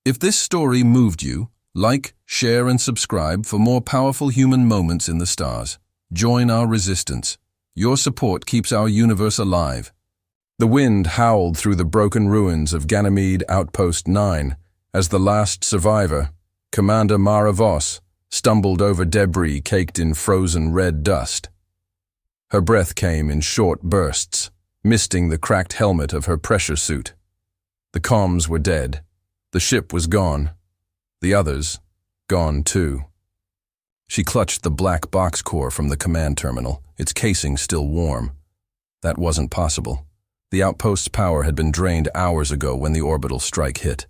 If this story moved you, like, share, and subscribe for more powerful human moments in the stars. Join our resistance. Your support keeps our universe alive. The wind howled through the broken ruins of Ganymede Outpost 9 as the last survivor, Commander Mara Voss, stumbled over debris caked in frozen red dust. Her breath came in short bursts, misting the cracked helmet of her pressure suit. The comms were dead. The ship was gone. The others, gone too. She clutched the black box core from the command terminal, its casing still warm. That wasn't possible. The outpost's power had been drained hours ago when the orbital strike hit.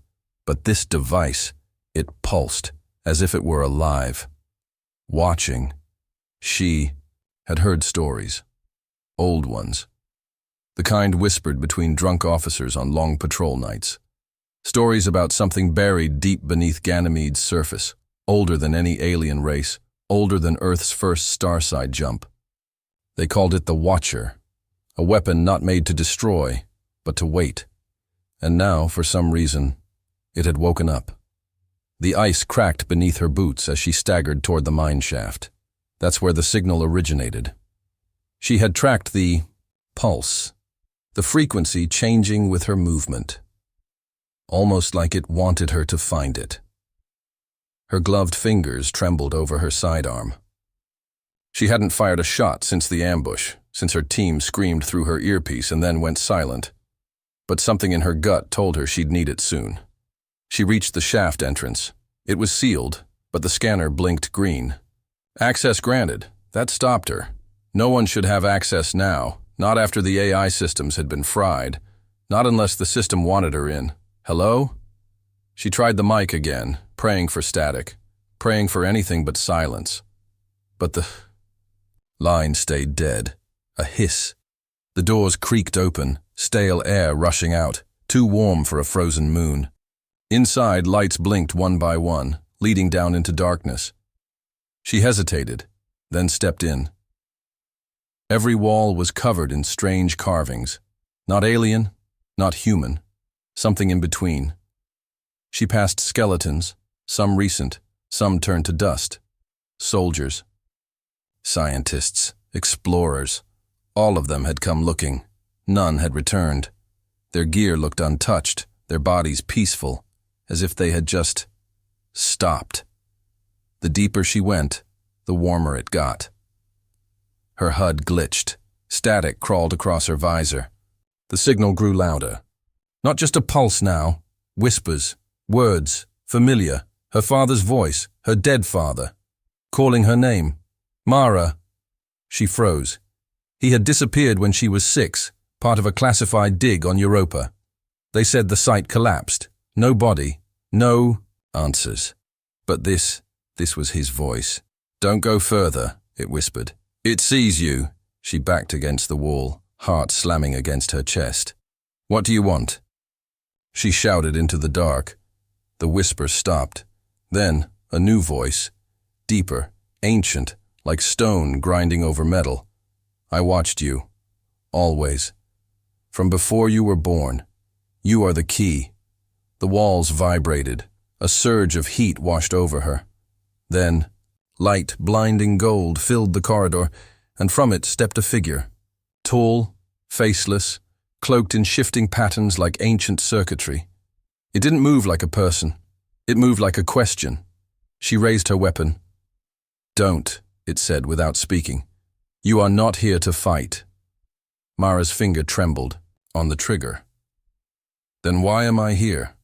But this device, it pulsed, as if it were alive. Watching. She had heard stories. Old ones. The kind whispered between drunk officers on long patrol nights. Stories about something buried deep beneath Ganymede's surface, older than any alien race, older than Earth's first starside jump. They called it the Watcher, a weapon not made to destroy, but to wait. And now, for some reason, it had woken up. The ice cracked beneath her boots as she staggered toward the mine shaft. That's where the signal originated. She had tracked the pulse, the frequency changing with her movement, almost like it wanted her to find it. Her gloved fingers trembled over her sidearm. She hadn't fired a shot since the ambush, since her team screamed through her earpiece and then went silent. But something in her gut told her she'd need it soon. She reached the shaft entrance. It was sealed, but the scanner blinked green. Access granted. That stopped her. No one should have access now, not after the AI systems had been fried, not unless the system wanted her in. Hello? She tried the mic again, praying for static, praying for anything but silence. But the line stayed dead. A hiss. The doors creaked open, stale air rushing out, too warm for a frozen moon. Inside, lights blinked one by one, leading down into darkness. She hesitated, then stepped in. Every wall was covered in strange carvings. Not alien, not human, something in between. She passed skeletons, some recent, some turned to dust. Soldiers. Scientists, explorers. All of them had come looking. None had returned. Their gear looked untouched, their bodies peaceful, as if they had just stopped. The deeper she went, the warmer it got. Her HUD glitched. Static crawled across her visor. The signal grew louder. Not just a pulse now. Whispers, words, familiar. Her father's voice, her dead father. Calling her name. Mara. She froze. He had disappeared when she was 6, part of a classified dig on Europa. They said the site collapsed. No body. No answers. But this was his voice. Don't go further, it whispered. It sees you. She backed against the wall, heart slamming against her chest. What do you want? She shouted into the dark. The whisper stopped. Then, a new voice. Deeper, ancient, like stone grinding over metal. I watched you. Always. From before you were born. You are the key. The walls vibrated. A surge of heat washed over her. Then, light, blinding gold filled the corridor, and from it stepped a figure. Tall, faceless, cloaked in shifting patterns like ancient circuitry. It didn't move like a person. It moved like a question. She raised her weapon. Don't, it said without speaking. You are not here to fight. Mara's finger trembled, on the trigger. Then why am I here?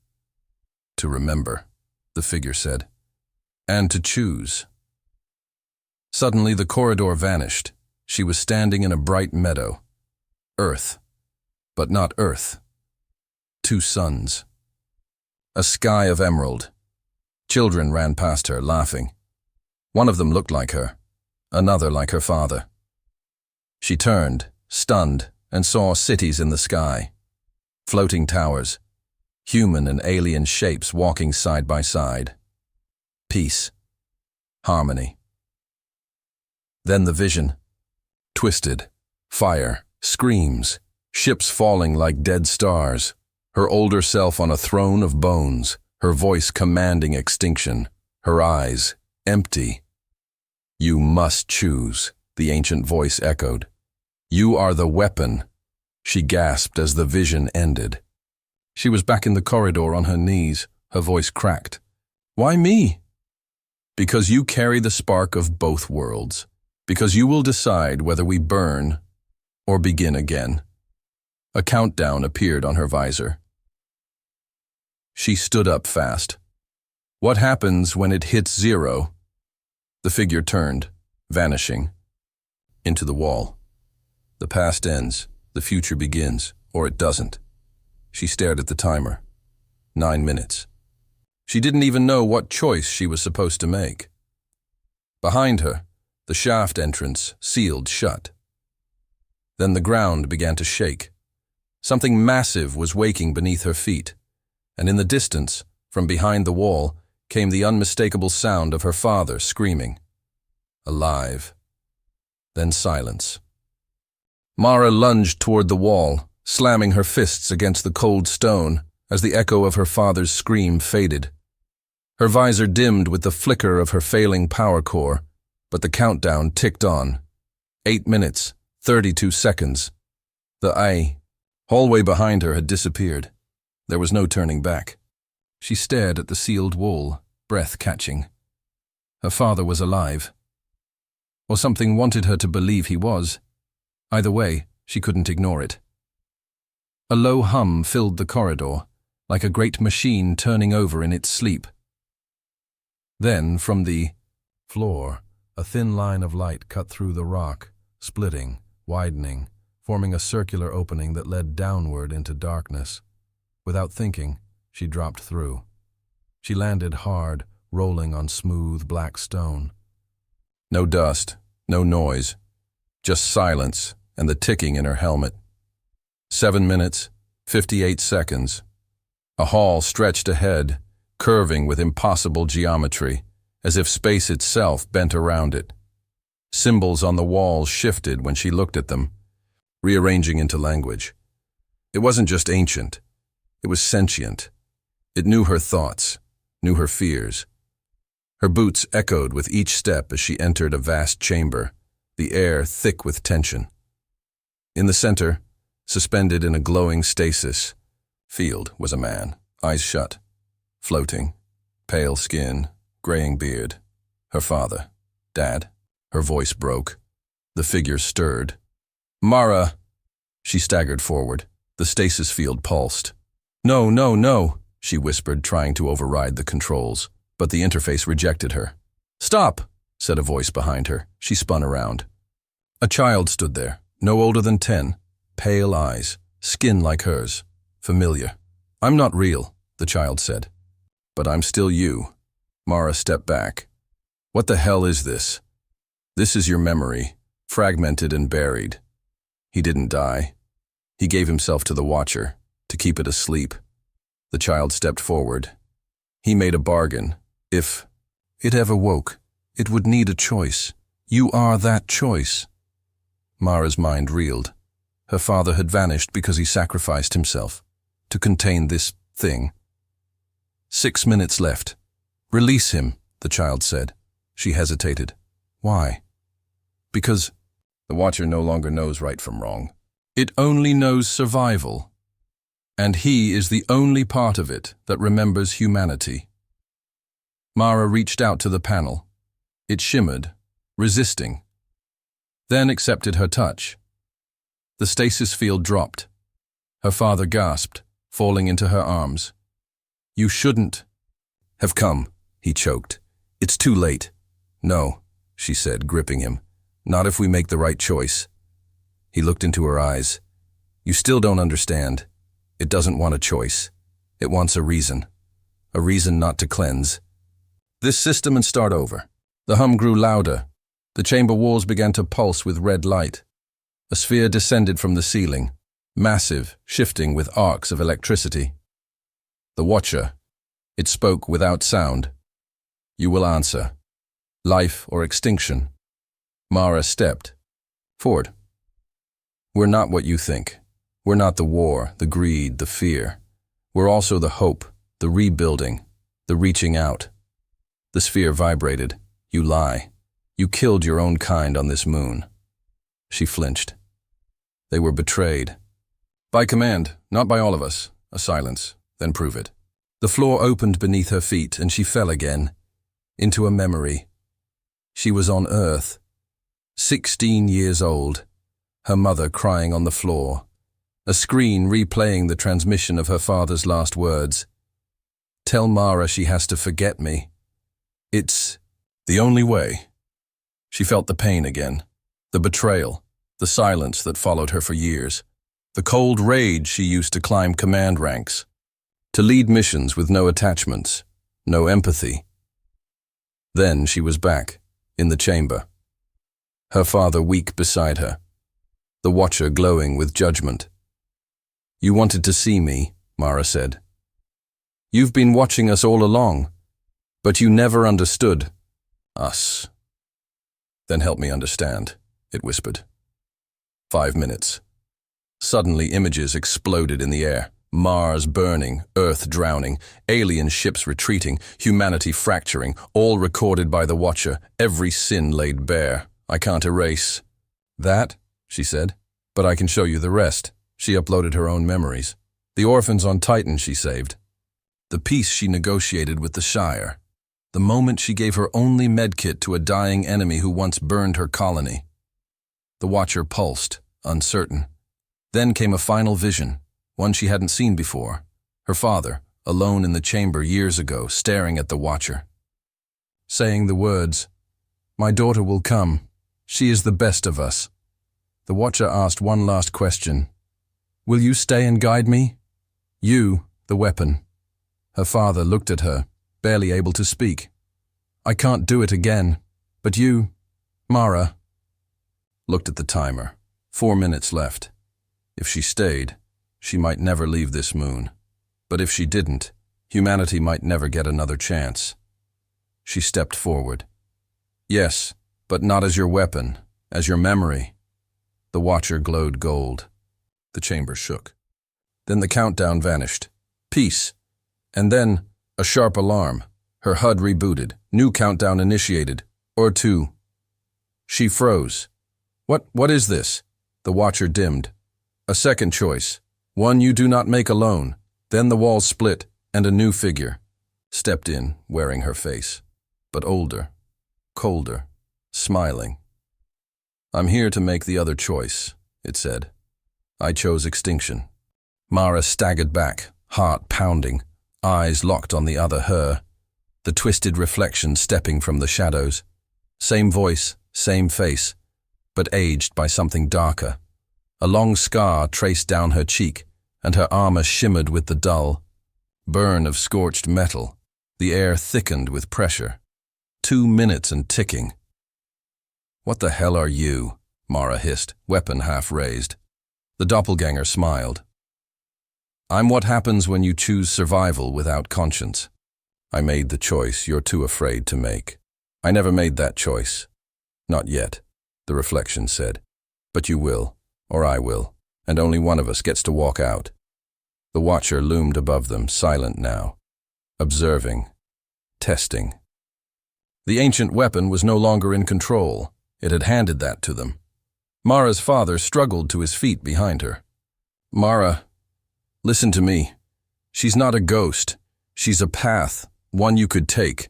To remember, the figure said. And to choose. Suddenly the corridor vanished. She was standing in a bright meadow. Earth. But not Earth. 2 suns. A sky of emerald. Children ran past her, laughing. One of them looked like her, another like her father. She turned, stunned, and saw cities in the sky. Floating towers. Human and alien shapes walking side by side. Peace. Harmony. Then the vision. Twisted. Fire. Screams. Ships falling like dead stars. Her older self on a throne of bones. her voice commanding extinction, her eyes empty. "You must choose," the ancient voice echoed. "You are the weapon," she gasped as the vision ended. She was back in the corridor on her knees, her voice cracked. "Why me?" "Because you carry the spark of both worlds. Because you will decide whether we burn or begin again." A countdown appeared on her visor. She stood up fast. "What happens when it hits 0? The figure turned, vanishing, into the wall. The past ends, the future begins, or it doesn't. She stared at the timer. 9 minutes. She didn't even know what choice she was supposed to make. Behind her, the shaft entrance sealed shut. Then the ground began to shake. Something massive was waking beneath her feet, and in the distance, from behind the wall, came the unmistakable sound of her father screaming. Alive. Then silence. Mara lunged toward the wall, slamming her fists against the cold stone as the echo of her father's scream faded. Her visor dimmed with the flicker of her failing power core, but the countdown ticked on. 8 minutes, 32 seconds. The hallway behind her had disappeared. There was no turning back. She stared at the sealed wall, breath catching. Her father was alive. Or something wanted her to believe he was. Either way, she couldn't ignore it. A low hum filled the corridor, like a great machine turning over in its sleep. Then, from the floor, a thin line of light cut through the rock, splitting, widening, forming a circular opening that led downward into darkness. Without thinking, she dropped through. She landed hard, rolling on smooth black stone. No dust, no noise, just silence and the ticking in her helmet. 7 minutes, 58 seconds. A hall stretched ahead, curving with impossible geometry, as if space itself bent around it. Symbols on the walls shifted when she looked at them, rearranging into language. It wasn't just ancient. It was sentient. It knew her thoughts, knew her fears. Her boots echoed with each step as she entered a vast chamber, the air thick with tension. In the center, suspended in a glowing stasis field, was a man, eyes shut, floating, pale skin, graying beard. Her father. Dad. Her voice broke. The figure stirred. "Mara!" She staggered forward. The stasis field pulsed. "No, no, no," she whispered, trying to override the controls, but the interface rejected her. "Stop," said a voice behind her. She spun around. A child stood there, no older than 10, pale eyes, skin like hers, familiar. "I'm not real," the child said. "But I'm still you." Mara stepped back. "What the hell is this?" "This is your memory, fragmented and buried." He didn't die. He gave himself to the Watcher, to keep it asleep. The child stepped forward. He made a bargain. If it ever woke, it would need a choice. You are that choice. Mara's mind reeled. Her father had vanished because he sacrificed himself to contain this thing. 6 minutes left. "Release him," the child said. She hesitated. "Why?" "Because the Watcher no longer knows right from wrong. It only knows survival. And he is the only part of it that remembers humanity." Mara reached out to the panel. It shimmered, resisting, then accepted her touch. The stasis field dropped. Her father gasped, falling into her arms. "You shouldn't have come," he choked. "It's too late." "No," she said, gripping him. "Not if we make the right choice." He looked into her eyes. "You still don't understand. It doesn't want a choice. It wants a reason not to cleanse. This system and start over." The hum grew louder. The chamber walls began to pulse with red light. A sphere descended from the ceiling, massive, shifting with arcs of electricity. The Watcher. It spoke without sound. "You will answer. Life or extinction." Mara stepped forward. "We're not what you think. We're not the war, the greed, the fear. We're also the hope, the rebuilding, The reaching out. The sphere vibrated. You lie. You killed your own kind on this moon. She flinched. They were betrayed. By command, not by all of us. A silence. Then prove it. The floor opened beneath her feet, and she fell again. Into a memory. She was on Earth. 16 years old. Her mother crying on the floor. A screen replaying the transmission of her father's last words. Tell Mara she has to forget me. It's the only way. She felt the pain again. The betrayal. The silence that followed her for years. The cold rage she used to climb command ranks. To lead missions with no attachments. No empathy. Then she was back, in the chamber. Her father weak beside her. The watcher glowing with judgment. You wanted to see me, Mara said. You've been watching us all along, but you never understood us. Then help me understand, it whispered. 5 minutes. Suddenly images exploded in the air. Mars burning, Earth drowning, alien ships retreating, humanity fracturing, all recorded by the watcher, every sin laid bare. I can't erase. That, she said, but I can show you the rest. She uploaded her own memories. The orphans on Titan she saved. The peace she negotiated with the Shire. The moment she gave her only medkit to a dying enemy who once burned her colony. The watcher pulsed, uncertain. Then came a final vision, one she hadn't seen before. Her father, alone in the chamber years ago, staring at the watcher. Saying the words, "My daughter will come. She is the best of us." The watcher asked one last question. "Will you stay and guide me?" You, the weapon. Her father looked at her, barely able to speak. "I can't do it again, but you, Mara." Looked at the timer. 4 minutes left. If she stayed, she might never leave this moon. But if she didn't, humanity might never get another chance. She stepped forward. "Yes, but not as your weapon, as your memory." The watcher glowed gold. The chamber shook. Then the countdown vanished. Peace. And then, a sharp alarm. Her HUD rebooted. New countdown initiated. Or 2. She froze. What is this?" The watcher dimmed. A second choice. One you do not make alone. Then the walls split, and a new figure stepped in, wearing her face. But older, colder, smiling. "I'm here to make the other choice," it said. "I chose extinction." Mara staggered back, heart pounding, eyes locked on the other her, the twisted reflection stepping from the shadows. Same voice, same face, but aged by something darker. A long scar traced down her cheek, and her armor shimmered with the dull burn of scorched metal. The air thickened with pressure. 2 minutes and ticking. "What the hell are you?" Mara hissed, weapon half raised. The doppelganger smiled. "I'm what happens when you choose survival without conscience. I made the choice you're too afraid to make. I never made that choice. Not yet," the reflection said. "But you will, or I will, and only one of us gets to walk out." The watcher loomed above them, silent now, observing, testing. The ancient weapon was no longer in control. It had handed that to them. Mara's father struggled to his feet behind her. "Mara, listen to me. She's not a ghost. She's a path, one you could take."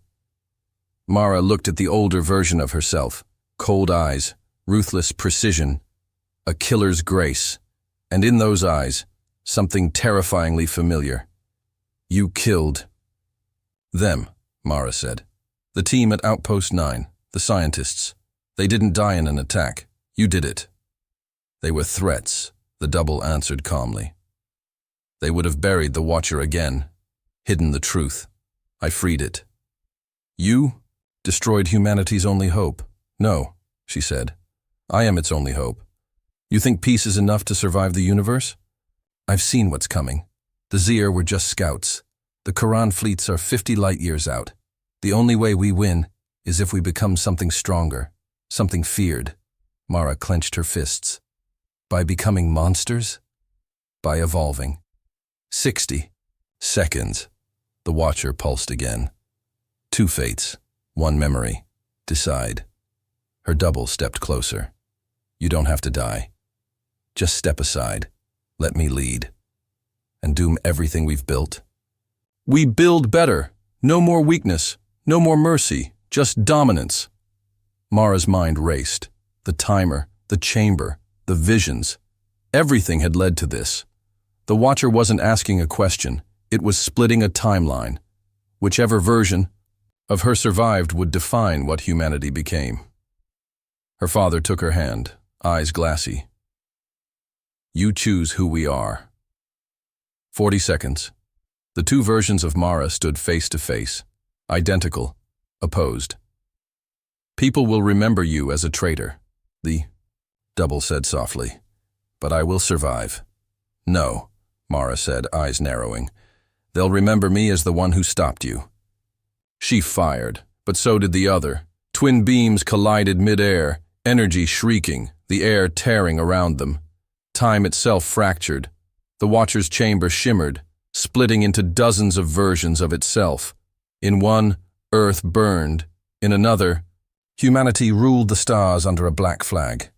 Mara looked at the older version of herself, cold eyes, ruthless precision, a killer's grace, and in those eyes, something terrifyingly familiar. "You killed them," Mara said. "The team at Outpost 9, the scientists. They didn't die in an attack. You did it." "They were threats," the double answered calmly. "They would have buried the watcher again, hidden the truth. I freed it." "You destroyed humanity's only hope." "No," she said. "I am its only hope. You think peace is enough to survive the universe? I've seen what's coming. The Zir were just scouts. The Quran fleets are 50 light years out. The only way we win is if we become something stronger, something feared." Mara clenched her fists. "By becoming monsters? By evolving." 60 seconds. The watcher pulsed again. 2 fates, 1 memory. Decide. Her double stepped closer. You don't have to die. Just step aside. Let me lead. And doom everything we've built? We build better. No more weakness. No more mercy. Just dominance. Mara's mind raced. The timer, the chamber, the visions. Everything had led to this. The watcher wasn't asking a question. It was splitting a timeline. Whichever version of her survived would define what humanity became. Her father took her hand, eyes glassy. You choose who we are. 40 seconds. The 2 versions of Mara stood face to face, identical, opposed. People will remember you as a traitor, the double said softly. But I will survive. No, Mara said, eyes narrowing. They'll remember me as the one who stopped you. She fired, but so did the other. Twin beams collided mid-air, energy shrieking, the air tearing around them. Time itself fractured. The watcher's chamber shimmered, splitting into dozens of versions of itself. In one, Earth burned. In another, humanity ruled the stars under a black flag.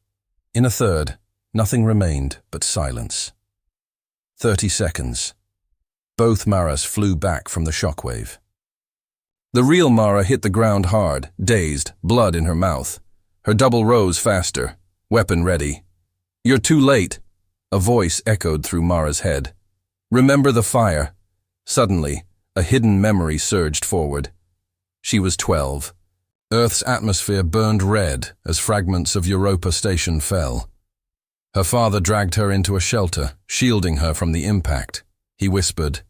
In a third, nothing remained but silence. 30 seconds. Both Maras flew back from the shockwave. The real Mara hit the ground hard, dazed, blood in her mouth. Her double rose faster, weapon ready. You're too late, a voice echoed through Mara's head. Remember the fire. Suddenly, a hidden memory surged forward. She was 12. Earth's atmosphere burned red as fragments of Europa Station fell. Her father dragged her into a shelter, shielding her from the impact. He whispered,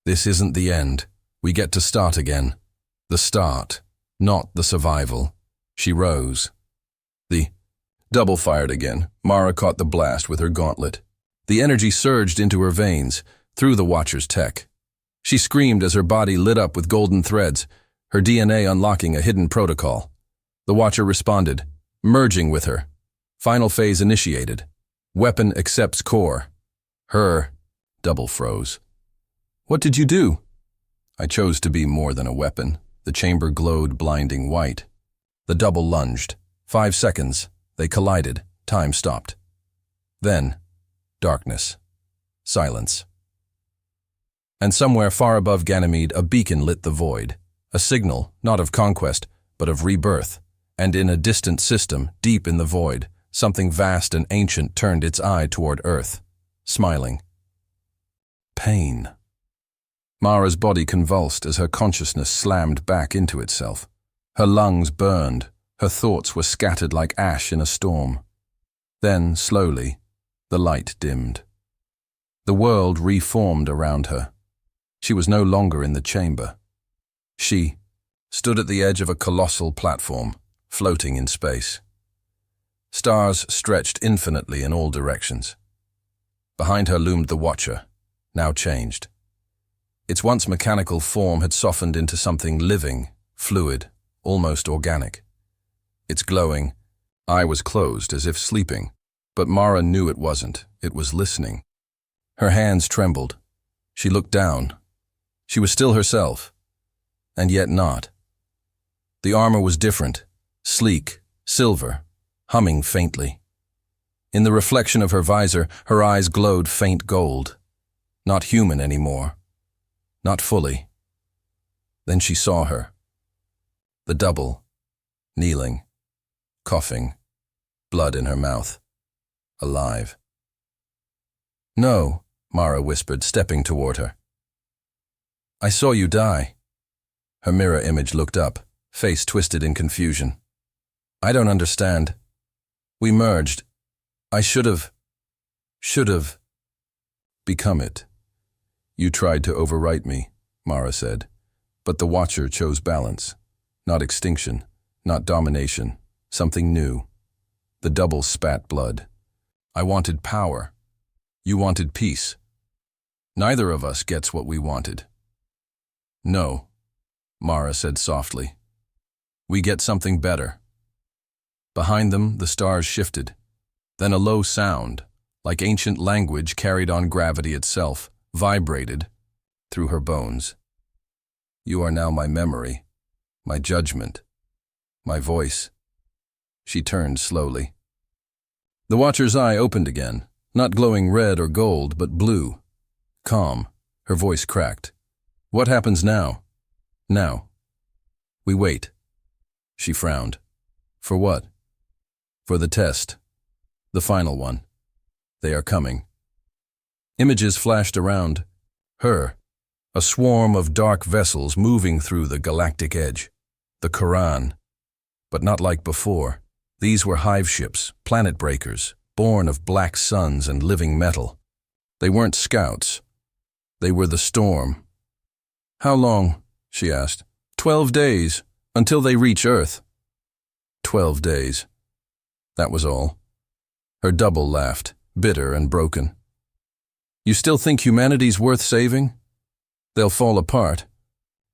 "This isn't the end. We get to start again. The start, not the survival." She rose. The double fired again. Mara caught the blast with her gauntlet. The energy surged into her veins, through the watcher's tech. She screamed as her body lit up with golden threads, her DNA unlocking a hidden protocol. The watcher responded, merging with her. Final phase initiated. Weapon accepts core. Her double froze. What did you do? I chose to be more than a weapon. The chamber glowed blinding white. The double lunged. 5 seconds. They collided. Time stopped. Then, darkness. Silence. And somewhere far above Ganymede, a beacon lit the void. A signal, not of conquest, but of rebirth. And in a distant system, deep in the void, something vast and ancient turned its eye toward Earth, smiling. Pain. Mara's body convulsed as her consciousness slammed back into itself. Her lungs burned. Her thoughts were scattered like ash in a storm. Then, slowly, the light dimmed. The world reformed around her. She was no longer in the chamber. She stood at the edge of a colossal platform, floating in space. Stars stretched infinitely in all directions. Behind her loomed the Watcher, now changed. Its once mechanical form had softened into something living, fluid, almost organic. Its glowing eye was closed as if sleeping, but Mara knew it wasn't. It was listening. Her hands trembled. She looked down. She was still herself, and yet not. The armor was different, sleek, silver, humming faintly. In the reflection of her visor, her eyes glowed faint gold. Not human anymore. Not fully. Then she saw her. The double, kneeling, coughing, blood in her mouth, alive. No, Mara whispered, stepping toward her. I saw you die. Her mirror image looked up, face twisted in confusion. I don't understand. We merged. I should have become it. You tried to overwrite me, Mara said, but the Watcher chose balance. Not extinction, not domination, something new. The double spat blood. I wanted power. You wanted peace. Neither of us gets what we wanted. No, Mara said softly. We get something better. Behind them, the stars shifted. Then a low sound, like ancient language carried on gravity itself, vibrated through her bones. You are now my memory, my judgment, my voice. She turned slowly. The Watcher's eye opened again, not glowing red or gold, but blue. Calm, her voice cracked. What happens now? Now. We wait. She frowned. For what? For the test. The final one. They are coming. Images flashed around her. A swarm of dark vessels moving through the galactic edge. The Quran. But not like before. These were hive ships, planet breakers, born of black suns and living metal. They weren't scouts. They were the storm. How long? She asked. 12 days, until they reach Earth. 12 days. That was all. Her double laughed, bitter and broken. You still think humanity's worth saving? They'll fall apart.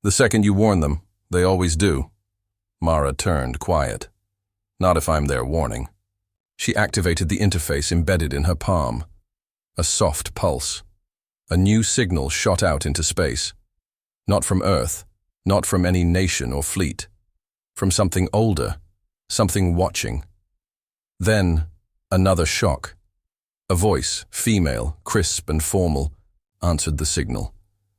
The second you warn them, they always do. Mara turned, quiet. Not if I'm their warning. She activated the interface embedded in her palm. A soft pulse. A new signal shot out into space. Not from Earth, not from any nation or fleet. From something older, something watching. Then, another shock. A voice, female, crisp and formal, answered the signal.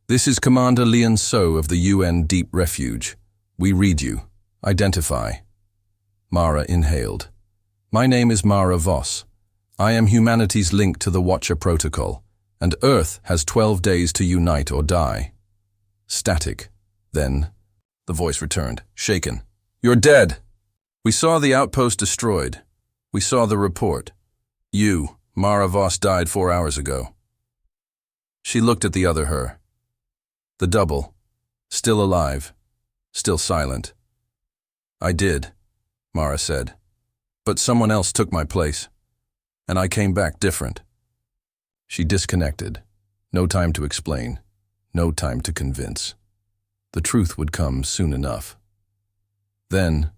This is Commander Lian So of the UN Deep Refuge. We read you. Identify. Mara inhaled. My name is Mara Voss. I am humanity's link to the Watcher Protocol, and Earth has 12 days to unite or die. Static. Then, the voice returned, shaken. You're dead. We saw the outpost destroyed. We saw the report. You, Mara Voss, died 4 hours ago. She looked at the other her. The double. Still alive. Still silent. I did, Mara said. But someone else took my place. And I came back different. She disconnected. No time to explain. No time to convince. The truth would come soon enough. Then,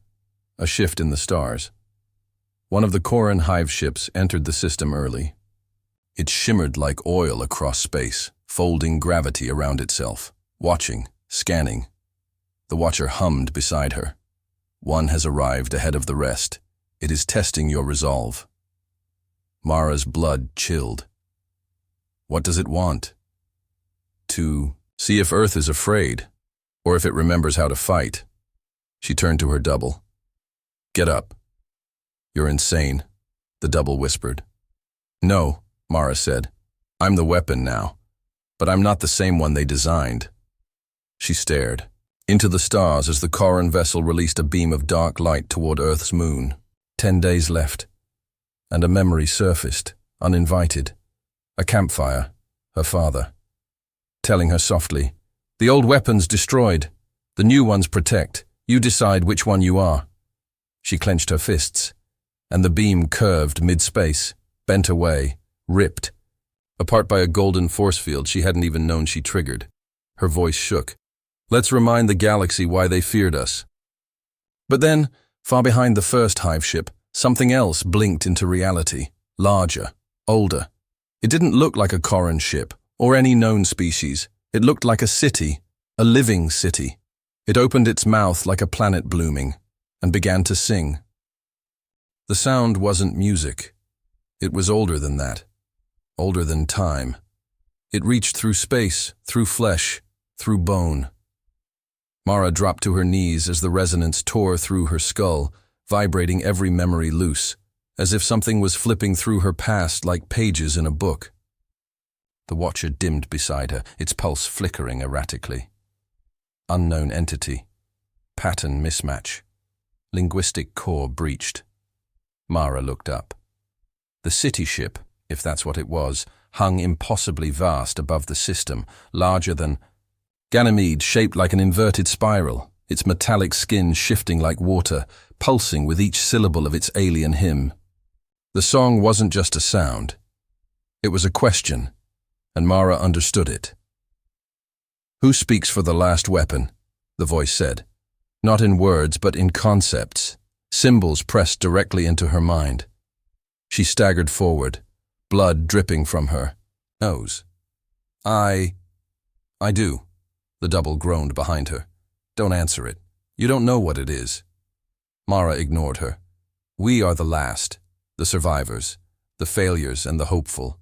a shift in the stars. One of the Koran hive ships entered the system early. It shimmered like oil across space, folding gravity around itself, watching, scanning. The Watcher hummed beside her. One has arrived ahead of the rest. It is testing your resolve. Mara's blood chilled. What does it want? To see if Earth is afraid, or if it remembers how to fight. She turned to her double. Get up. You're insane, the double whispered. No, Mara said. I'm the weapon now, but I'm not the same one they designed. She stared into the stars as the Koran vessel released a beam of dark light toward Earth's moon. 10 days left, and a memory surfaced, uninvited. A campfire, her father, telling her softly, the old weapon's destroyed, the new ones protect, you decide which one you are. She clenched her fists, and the beam curved mid-space, bent away, ripped, apart by a golden force field she hadn't even known she triggered. Her voice shook. Let's remind the galaxy why they feared us. But then, far behind the first hive ship, something else blinked into reality, larger, older. It didn't look like a Koran ship, or any known species. It looked like a city, a living city. It opened its mouth like a planet blooming, and began to sing. The sound wasn't music. It was older than that, older than time. It reached through space, through flesh, through bone. Mara dropped to her knees as the resonance tore through her skull, vibrating every memory loose, as if something was flipping through her past like pages in a book. The Watcher dimmed beside her, its pulse flickering erratically. Unknown entity. Pattern mismatch. Linguistic core breached. Mara looked up. The city ship, if that's what it was, hung impossibly vast above the system, larger than Ganymede, shaped like an inverted spiral, its metallic skin shifting like water, pulsing with each syllable of its alien hymn. The song wasn't just a sound. It was a question, and Mara understood it. Who speaks for the last weapon? The voice said. Not in words, but in concepts, symbols pressed directly into her mind. She staggered forward, blood dripping from her nose. I do. The double groaned behind her. Don't answer it. You don't know what it is. Mara ignored her. We are the last, the survivors, the failures and the hopeful.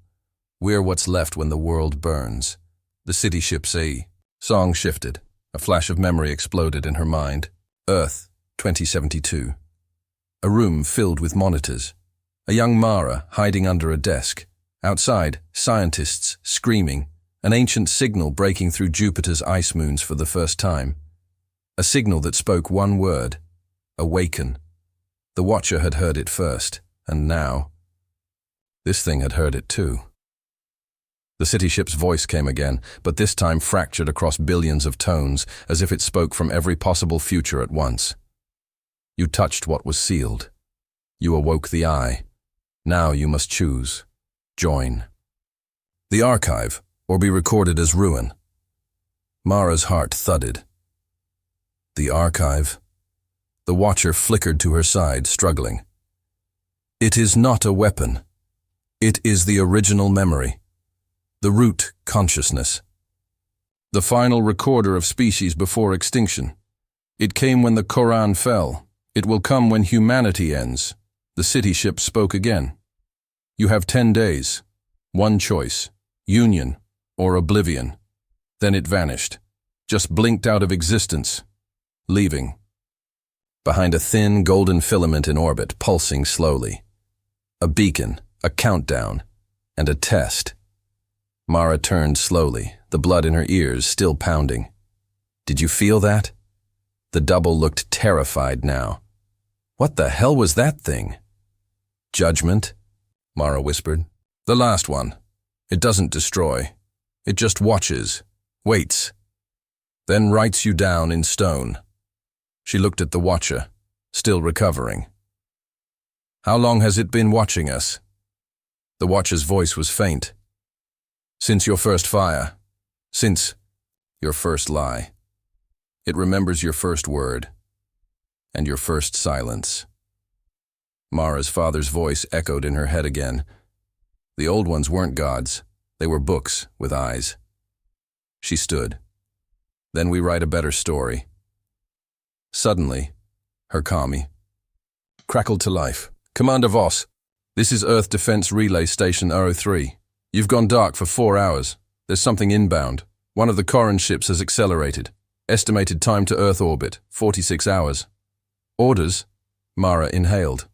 We're what's left when the world burns. The city ship's a song shifted. A flash of memory exploded in her mind. Earth, 2072. A room filled with monitors. A young Mara hiding under a desk. Outside, scientists screaming. An ancient signal breaking through Jupiter's ice moons for the first time. A signal that spoke one word. Awaken. The Watcher had heard it first, and now this thing had heard it too. The city ship's voice came again, but this time fractured across billions of tones, as if it spoke from every possible future at once. You touched what was sealed. You awoke the eye. Now you must choose. Join. The archive, or be recorded as ruin. Mara's heart thudded. The archive. The Watcher flickered to her side, struggling. It is not a weapon. It is the original memory. The root consciousness. The final recorder of species before extinction. It came when the Koran fell. It will come when humanity ends. The city ship spoke again. You have 10 days. One choice. Union or oblivion. Then it vanished. Just blinked out of existence. Leaving. Behind a thin golden filament in orbit, pulsing slowly. A beacon, a countdown, and a test. Mara turned slowly, the blood in her ears still pounding. Did you feel that? The double looked terrified now. What the hell was that thing? Judgment? Mara whispered. The last one. It doesn't destroy. It just watches, waits, then writes you down in stone. She looked at the Watcher, still recovering. How long has it been watching us? The Watcher's voice was faint. Since your first fire. Since your first lie. It remembers your first word. And your first silence. Mara's father's voice echoed in her head again. The old ones weren't gods. They were books with eyes. She stood. Then we write a better story. Suddenly, her commie crackled to life. Commander Voss, this is Earth Defense Relay Station 03. You've gone dark for 4 hours. There's something inbound. One of the Koran ships has accelerated. Estimated time to Earth orbit, 46 hours. Orders? Mara inhaled.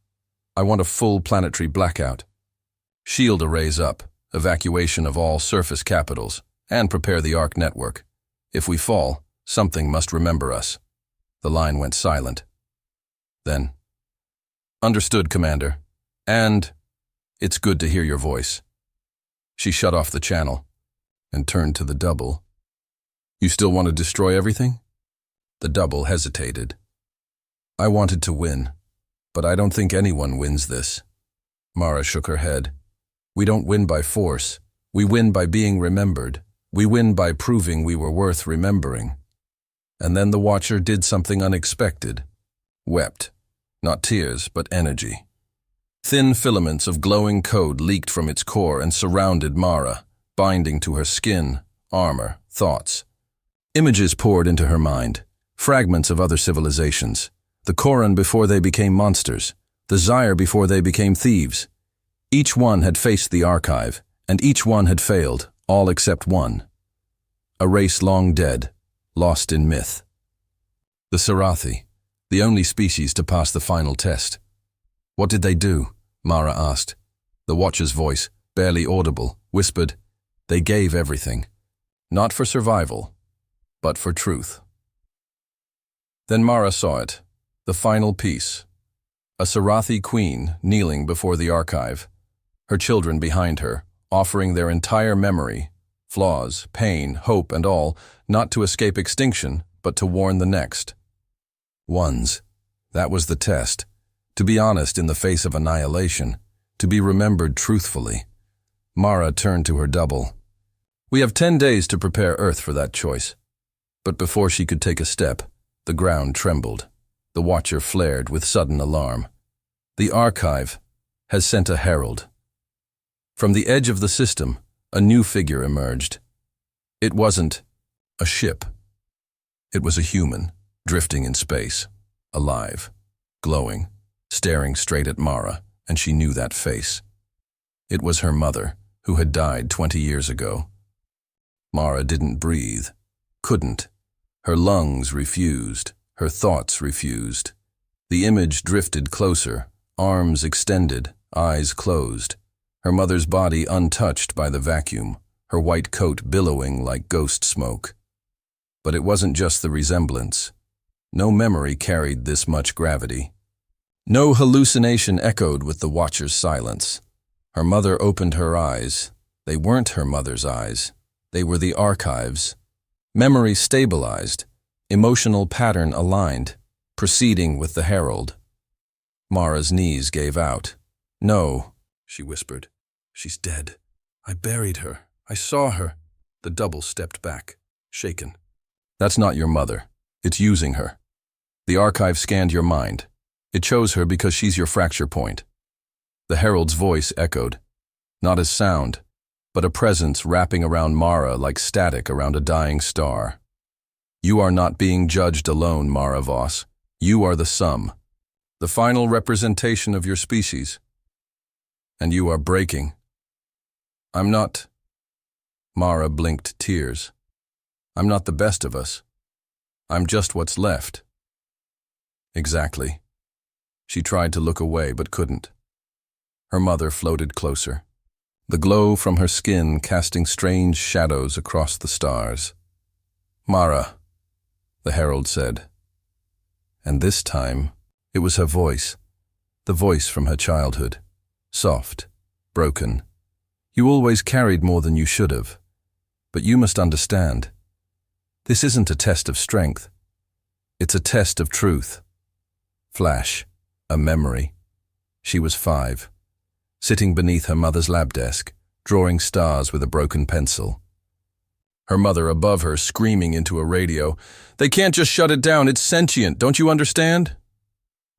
I want a full planetary blackout. Shield arrays up, evacuation of all surface capitals, and prepare the ARC network. If we fall, something must remember us. The line went silent. Then, understood, Commander. And it's good to hear your voice. She shut off the channel and turned to the double. You still want to destroy everything? The double hesitated. I wanted to win, but I don't think anyone wins this. Mara shook her head. We don't win by force. We win by being remembered. We win by proving we were worth remembering. And then the Watcher did something unexpected. Wept. Not tears, but energy. Thin filaments of glowing code leaked from its core and surrounded Mara, binding to her skin, armor, thoughts. Images poured into her mind, fragments of other civilizations. The Koran before they became monsters, the Zaire before they became thieves. Each one had faced the archive, and each one had failed, all except one. A race long dead, lost in myth. The Sarathi, the only species to pass the final test. What did they do? Mara asked. The Watcher's voice, barely audible, whispered, they gave everything. Not for survival, but for truth. Then Mara saw it, the final piece. A Sarathi queen kneeling before the archive, her children behind her, offering their entire memory, flaws, pain, hope, and all, not to escape extinction, but to warn the next. Ones. That was the test. To be honest in the face of annihilation, to be remembered truthfully. Mara turned to her double. We have 10 days to prepare Earth for that choice. But before she could take a step, the ground trembled. The Watcher flared with sudden alarm. The archive has sent a herald. From the edge of the system, a new figure emerged. It wasn't a ship. It was a human, drifting in space, alive, glowing, staring straight at Mara, and she knew that face. It was her mother, who had died 20 years ago. Mara didn't breathe, couldn't. Her lungs refused, her thoughts refused. The image drifted closer, arms extended, eyes closed. Her mother's body untouched by the vacuum, her white coat billowing like ghost smoke. But it wasn't just the resemblance. No memory carried this much gravity. No hallucination echoed with the watcher's silence. Her mother opened her eyes. They weren't her mother's eyes. They were the archives. Memory stabilized, emotional pattern aligned, proceeding with the herald. Mara's knees gave out. "No," she whispered. "She's dead. I buried her. I saw her." The double stepped back, shaken. "That's not your mother. It's using her. The archive scanned your mind. It chose her because she's your fracture point." The herald's voice echoed, not as sound, but a presence wrapping around Mara like static around a dying star. "You are not being judged alone, Mara Voss. You are the sum, the final representation of your species. And you are breaking." "I'm not..." Mara blinked tears. "I'm not the best of us. I'm just what's left." Exactly. She tried to look away but couldn't. Her mother floated closer, the glow from her skin casting strange shadows across the stars. "Mara," the herald said. And this time, it was her voice, the voice from her childhood, soft, broken. "You always carried more than you should have. But you must understand. This isn't a test of strength. It's a test of truth." Flash, a memory. She was 5, sitting beneath her mother's lab desk, drawing stars with a broken pencil. Her mother above her screaming into a radio, "They can't just shut it down, it's sentient, don't you understand?"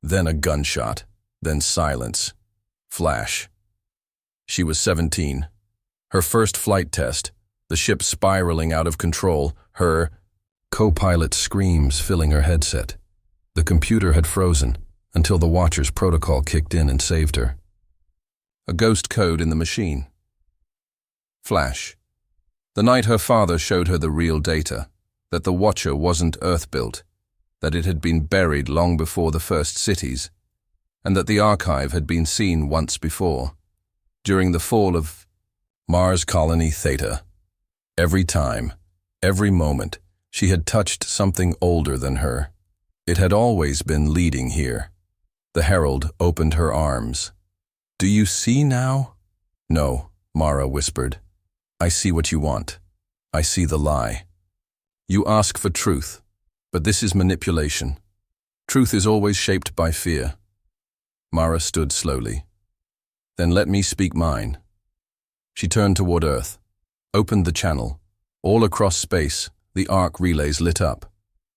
Then a gunshot, then silence. Flash. She was 17. Her first flight test, the ship spiraling out of control, her co-pilot screams filling her headset. The computer had frozen until the Watcher's protocol kicked in and saved her. A ghost code in the machine. Flash. The night her father showed her the real data, that the Watcher wasn't Earth-built, that it had been buried long before the first cities, and that the archive had been seen once before, during the fall of Mars Colony Theta. Every time, every moment, she had touched something older than her. It had always been leading here. The herald opened her arms. "Do you see now?" "No," Mara whispered. "I see what you want. I see the lie. You ask for truth, but this is manipulation. Truth is always shaped by fear." Mara stood slowly. "Then let me speak mine." She turned toward Earth, opened the channel. All across space, the arc relays lit up.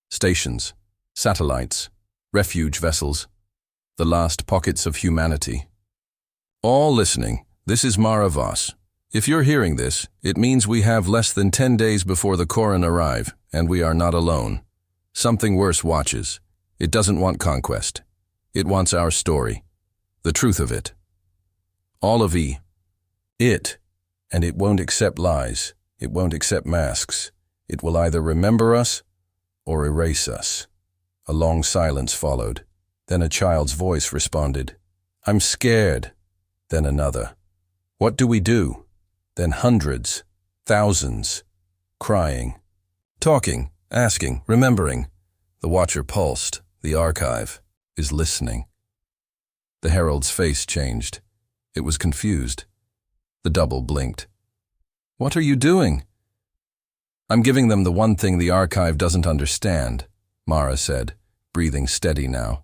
Stations, satellites, refuge vessels, the last pockets of humanity. "All listening, this is Mara Voss. If you're hearing this, it means we have less than 10 days before the Corin arrive, and we are not alone. Something worse watches. It doesn't want conquest. It wants our story, the truth of it. All of it, and it won't accept lies. It won't accept masks. It will either remember us or erase us." A long silence followed. Then a child's voice responded, "I'm scared." Then another, "What do we do?" Then hundreds, thousands, crying, talking, asking, remembering. The Watcher pulsed. The archive is listening. The herald's face changed. It was confused. The double blinked. "What are you doing?" "I'm giving them the one thing the archive doesn't understand," Mara said, breathing steady now.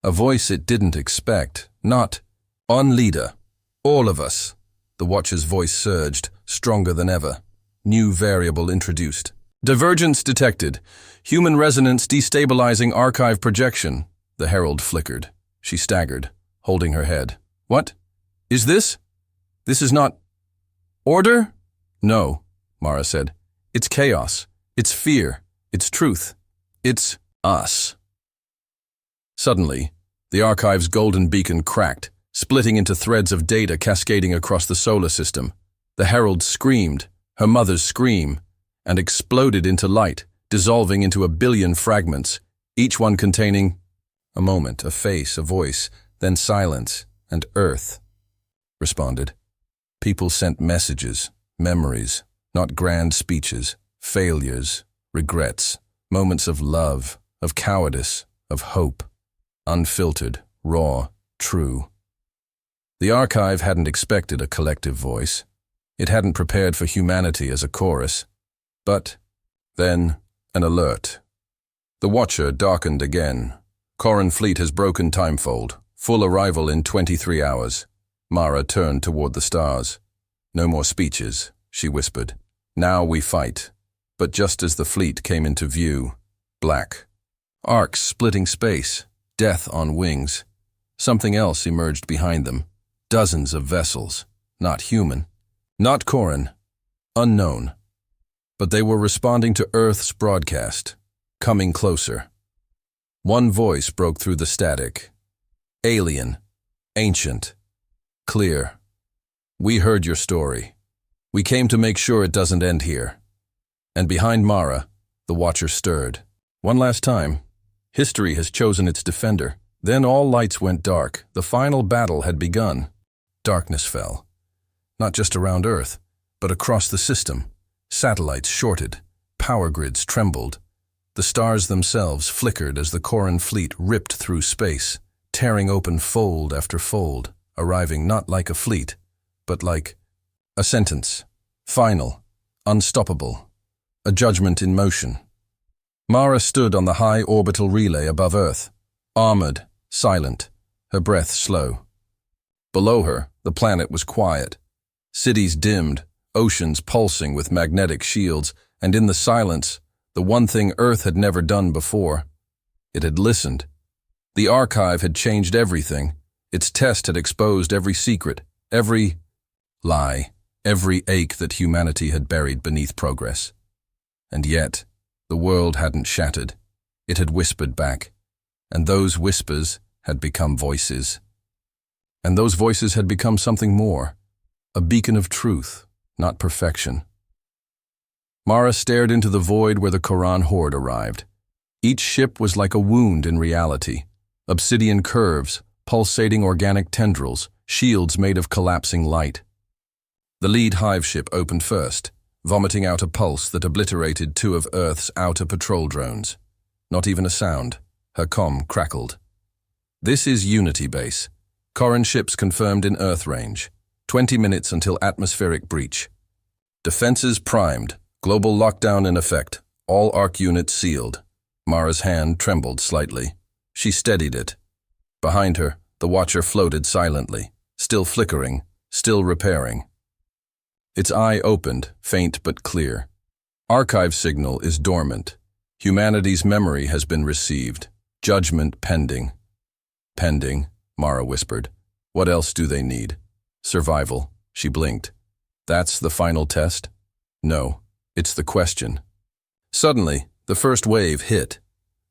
A voice it didn't expect, not, "On leader, all of us." The Watcher's voice surged, stronger than ever. New variable introduced. "Divergence detected. Human resonance destabilizing archive projection." The herald flickered. She staggered, holding her head. "What? Is this? This is not... order?" "No," Mara said. "It's chaos. It's fear. It's truth." It's us. Suddenly, the archive's golden beacon cracked, splitting into threads of data cascading across the solar system. The herald screamed, her mother's scream, and exploded into light, dissolving into a billion fragments, each one containing a moment, a face, a voice, then silence, and Earth responded. People sent messages, memories, not grand speeches, failures, regrets, moments of love, of cowardice, of hope, unfiltered, raw, true. The archive hadn't expected a collective voice. It hadn't prepared for humanity as a chorus. But then, an alert. The Watcher darkened again. Corran fleet has broken timefold. Full arrival in 23 hours. Mara turned toward the stars. No more speeches, she whispered. Now we fight. But just as the fleet came into view, black. Arcs splitting space, death on wings. Something else emerged behind them. Dozens of vessels. Not human. Not Corran. Unknown. But they were responding to Earth's broadcast. Coming closer. One voice broke through the static. Alien. Ancient. Clear. We heard your story. We came to make sure it doesn't end here. And behind Mara, the Watcher stirred. One last time. History has chosen its defender. Then all lights went dark. The final battle had begun. Darkness fell. Not just around Earth, but across the system. Satellites shorted. Power grids trembled. The stars themselves flickered as the Corran fleet ripped through space, tearing open fold after fold, arriving not like a fleet, but like a sentence. Final. Unstoppable. A judgment in motion. Mara stood on the high orbital relay above Earth, armored, silent, her breath slow. Below her, the planet was quiet. Cities dimmed, oceans pulsing with magnetic shields, and in the silence, the one thing Earth had never done before. It had listened. The archive had changed everything. Its test had exposed every secret, every lie, every ache that humanity had buried beneath progress. And yet, the world hadn't shattered. It had whispered back. And those whispers had become voices. And those voices had become something more. A beacon of truth, not perfection. Mara stared into the void where the Corran horde arrived. Each ship was like a wound in reality. Obsidian curves, pulsating organic tendrils, shields made of collapsing light. The lead hive ship opened first, vomiting out a pulse that obliterated two of Earth's outer patrol drones. Not even a sound. Her comm crackled. This is Unity Base. Corran ships confirmed in Earth range. 20 minutes until atmospheric breach. Defenses primed. Global lockdown in effect. All ARC units sealed. Mara's hand trembled slightly. She steadied it. Behind her, the Watcher floated silently, still flickering, still repairing. Its eye opened, faint but clear. Archive signal is dormant. Humanity's memory has been received. Judgment pending. Pending, Mara whispered. What else do they need? Survival, she blinked. That's the final test? No, it's the question. Suddenly, the first wave hit.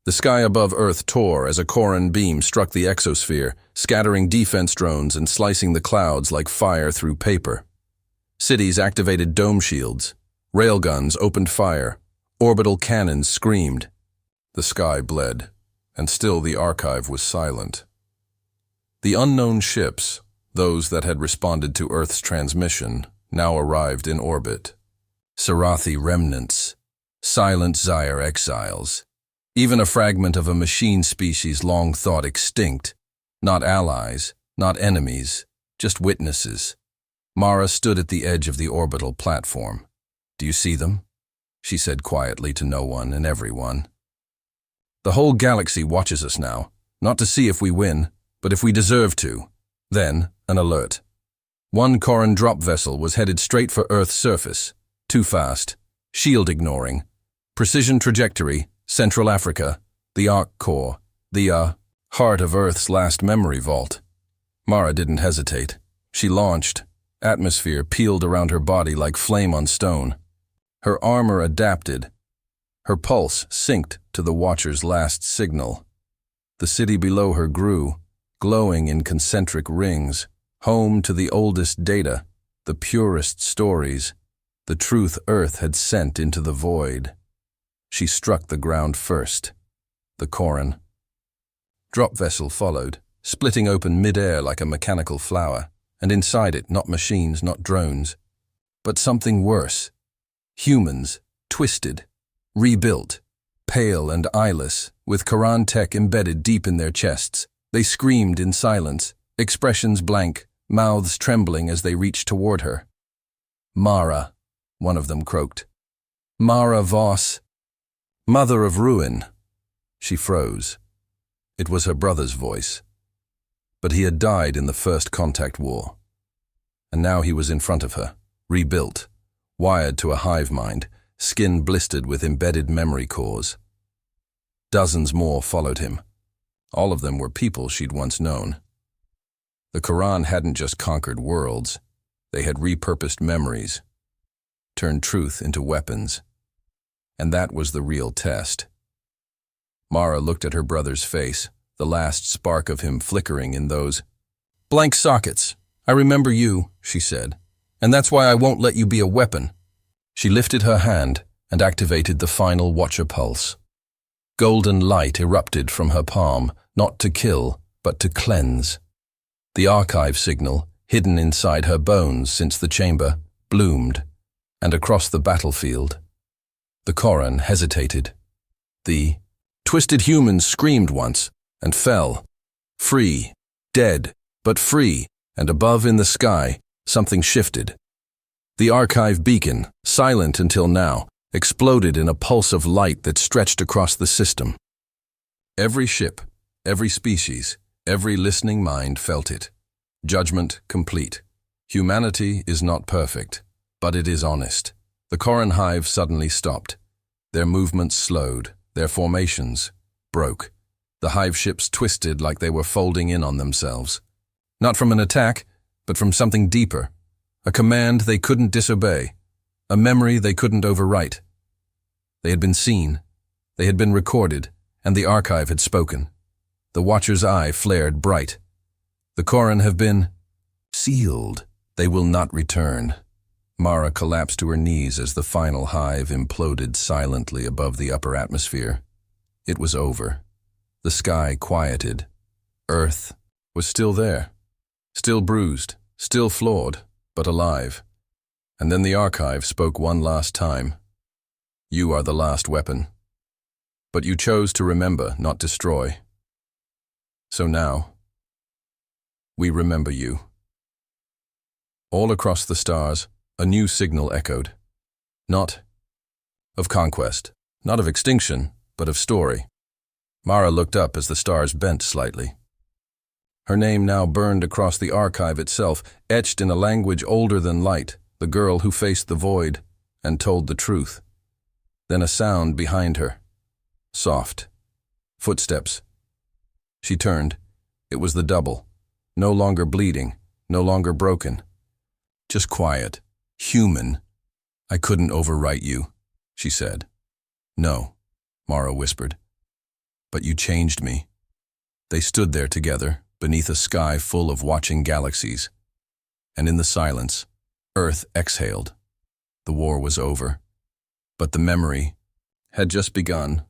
The sky above Earth tore as a Corran beam struck the exosphere, scattering defense drones and slicing the clouds like fire through paper. Cities activated dome shields. Railguns opened fire. Orbital cannons screamed. The sky bled, and still the archive was silent. The unknown ships, those that had responded to Earth's transmission, now arrived in orbit. Sarathi remnants, silent Zyre exiles, even a fragment of a machine species long thought extinct, not allies, not enemies, just witnesses. Mara stood at the edge of the orbital platform. Do you see them? She said quietly to no one and everyone. The whole galaxy watches us now, not to see if we win, but if we deserve to. Then, an alert. One Corran drop vessel was headed straight for Earth's surface. Too fast. Shield ignoring. Precision trajectory. Central Africa. The Arc Core. The, heart of Earth's last memory vault. Mara didn't hesitate. She launched. Atmosphere peeled around her body like flame on stone. Her armor adapted. Her pulse synced to the Watcher's last signal. The city below her grew, glowing in concentric rings, home to the oldest data, the purest stories, the truth Earth had sent into the void. She struck the ground first, the Coran. Drop vessel followed, splitting open mid-air like a mechanical flower, and inside it not machines, not drones, but something worse. Humans, twisted, rebuilt, pale and eyeless, with Quran tech embedded deep in their chests. They screamed in silence, expressions blank, mouths trembling as they reached toward her. "Mara," one of them croaked. "Mara Voss, mother of ruin." She froze. It was her brother's voice. But he had died in the first contact war. And now he was in front of her, rebuilt, wired to a hive mind, skin blistered with embedded memory cores. Dozens more followed him. All of them were people she'd once known. The Quran hadn't just conquered worlds. They had repurposed memories, turned truth into weapons. And that was the real test. Mara looked at her brother's face, the last spark of him flickering in those blank sockets. "I remember you," she said, "and that's why I won't let you be a weapon." She lifted her hand and activated the final Watcher pulse. Golden light erupted from her palm, not to kill, but to cleanse. The archive signal, hidden inside her bones since the chamber, bloomed, and across the battlefield. The Koran hesitated. The twisted humans screamed once and fell. Free, dead, but free, and above in the sky, something shifted. The archive beacon, silent until now, exploded in a pulse of light that stretched across the system. Every ship, every species, every listening mind felt it. Judgment complete. Humanity is not perfect, but it is honest. The Koran hive suddenly stopped. Their movements slowed, their formations broke. The hive ships twisted like they were folding in on themselves. Not from an attack, but from something deeper. A command they couldn't disobey. A memory they couldn't overwrite. They had been seen. They had been recorded, and the archive had spoken. The Watcher's eye flared bright. The Koran have been sealed. They will not return. Mara collapsed to her knees as the final hive imploded silently above the upper atmosphere. It was over. The sky quieted. Earth was still there. Still bruised, still flawed, but alive. And then the archive spoke one last time. "You are the last weapon. But you chose to remember, not destroy. So now, we remember you." All across the stars, a new signal echoed. Not of conquest, not of extinction, but of story. Mara looked up as the stars bent slightly. Her name now burned across the archive itself, etched in a language older than light, the girl who faced the void and told the truth. Then a sound behind her. Soft. Footsteps. She turned. It was the double. No longer bleeding, no longer broken. Just quiet. Human. "I couldn't overwrite you," she said. "No," Mara whispered. "But you changed me." They stood there together, beneath a sky full of watching galaxies. And in the silence, Earth exhaled. The war was over. But the memory had just begun.